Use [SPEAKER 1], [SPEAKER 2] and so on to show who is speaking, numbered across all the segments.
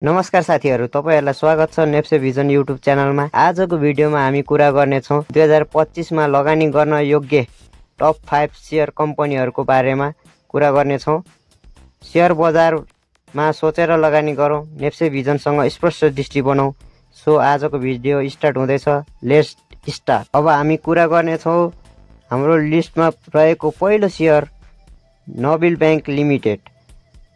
[SPEAKER 1] नमस्कार साथीहरु, तपाईहरुलाई स्वागत छ नेप्से भिजन युट्युब च्यानलमा। आजको भिडियोमा हामी कुरा गर्ने छौं 2025 मा लगानी गर्न योग्य टप 5 शेयर कम्पनीहरुको बारेमा कुरा गर्ने छौं। शेयर बजारमा सोचेर लगानी गरौँ, नेप्से भिजनसँग स्पष्ट दृष्टि बनाऊ। सो आजको भिडियो स्टार्ट हुँदैछ। Let's start. अब हामी कुरा गर्ने छौं हाम्रो लिस्टमा रहेको पहिलो शेयर नबिल बैंक लिमिटेड।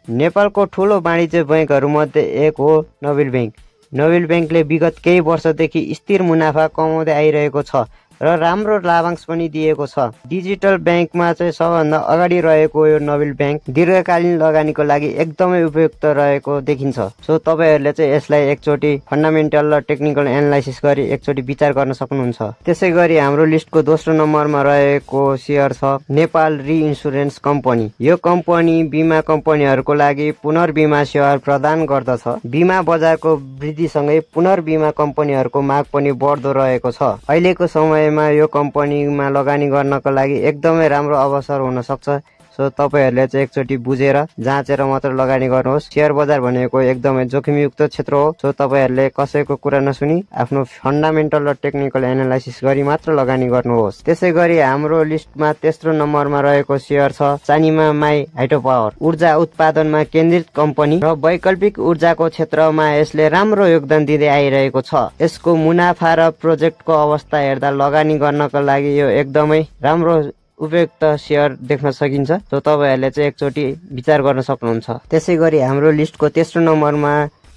[SPEAKER 1] नेपालको ठूलो वाणिज्य बैंकहरुमध्ये एक हो नबिल बैंक। नबिल बैंकले विगत केही वर्षदेखि स्थिर मुनाफा कमाउँदै आइरहेको छ र राम्रो लाभांश पनि दिएको छ। डिजिटल बैंकमा चाहिँ सबभन्दा अगाडि रहेको यो नबिल बैंक दीर्घकालीन लगानीको लागि एकदमै उपयुक्त रहेको देखिन्छ। सो तपाईहरुले चाहिँ यसलाई एकचोटी फन्डामेन्टल र टेक्निकल एनालाइसिस गरी एकचोटी विचार गर्न सक्नुहुन्छ। त्यसैगरी हाम्रो लिस्टको दोस्रो नम्बरमा रहेको शेयर छ नेपाल रिइन्स्योरेन्स कम्पनी। यो कम्पनी बीमा कम्पनीहरुको लागि पुनर्बीमा सेवा प्रदान गर्दछ। बीमा बजारको वृद्धिसँगै पुनर्बीमा कम्पनीहरुको माग पनि बढ्दो रहेको छ। अहिलेको समयमा यो कम्पनीमा लगानी गर्नको लागि एकदमै राम्रो अवसर हुन सक्छ। सो तपाईहरुले चाहिँ एकचोटी बुझेर जाँचेर मात्र लगानी गर्नुहोस्। शेयर बजार भनेको एकदमै जोखिमयुक्त क्षेत्र हो। सो तपाईहरुले कसैको कुरा नसुनी आफ्नो फन्डामेन्टल र टेक्निकल एनालाइसिस गरी मात्र लगानी गर्नुहोस्। त्यसैगरी हाम्रो लिस्टमा तेस्रो नम्बरमा रहेको शेयर छ चानिमा माई हाइड्रो पावर। ऊर्जा उत्पादनमा केन्द्रित कम्पनी र वैकल्पिक ऊर्जाको क्षेत्रमा यसले राम्रो योगदान दिँदै आइरहेको छ। यसको मुनाफा र प्रोजेक्टको अवस्था हेर्दा लगानी गर्नको लागि यो एकदमै राम्रो उपयुक्त शेयर देख्न सकिन्छ। सो तपाईहरुले चाहिँ एकचोटी विचार गर्न सक्नुहुन्छ। त्यसैगरी हाम्रो लिस्टको तेस्रो नम्बरमा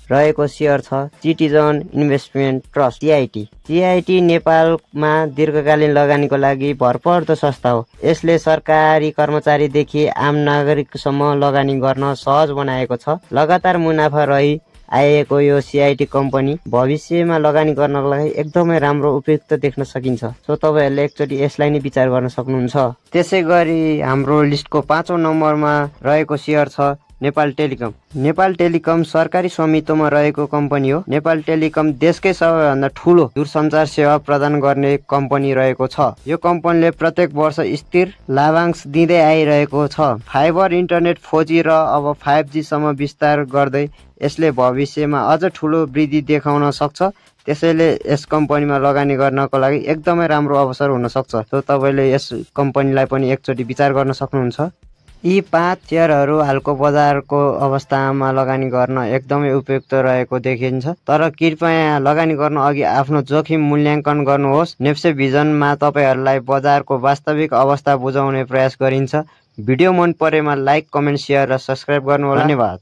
[SPEAKER 1] रहेको शेयर छ citizen investment trust CIT. CIT नेपालमा दीर्घकालीन लगानीको लागि भरपर्दो संस्था हो। यसले सरकारी कर्मचारीदेखि आम नागरिकसम्म लगानी गर्न सहज बनाएको छ। लगातार मुनाफा रही आएको यो सीआईटी कम्पनी भविष्यमा लगानी गर्नको लागि एकदमै राम्रो उपयुक्त देख्न सकिन्छ। सो तपाईहरुले एकचोटी यसलाई नै विचार गर्न सक्नुहुन्छ। त्यसैगरी हाम्रो लिस्टको पाँचौं नम्बरमा रहेको शेयर छ नेपाल टेलिकम। नेपाल टेलिकम सरकारी स्वामित्वमा रहेको कम्पनी हो। नेपाल टेलिकम देशकै सबैभन्दा ठूलो दूरसञ्चार सेवा प्रदान गर्ने कम्पनी रहेको छ। यो कम्पनीले प्रत्येक वर्ष स्थिर लाभांश दिँदै आइरहेको छ। फाइबर इन्टरनेट 4G र अब 5G सम्म विस्तार गर्दै यसले भविष्यमा अझ ठूलो वृद्धि देखाउन सक्छ। त्यसैले यस कम्पनीमा लगानी गर्नको लागि एकदमै राम्रो अवसर हुन सक्छ। सो तपाईले यस कम्पनीलाई पनि एकचोटी विचार गर्न सक्नुहुन्छ। यी 5 शेयरहरू हालको बजारको अवस्थामा लगानी गर्न एकदमै उपयुक्त रहेको देखिन्छ। तर कृपया लगानी गर्न अघि आफ्नो जोखिम मूल्याङ्कन गर्नुहोस्। नेप्से भिजनमा तपाईहरुलाई बजारको वास्तविक अवस्था बुझाउने प्रयास गरिन्छ। भिडियो मन परेमा लाइक, कमेन्ट, शेयर र सब्स्क्राइब गर्नुहोला। धन्यवाद।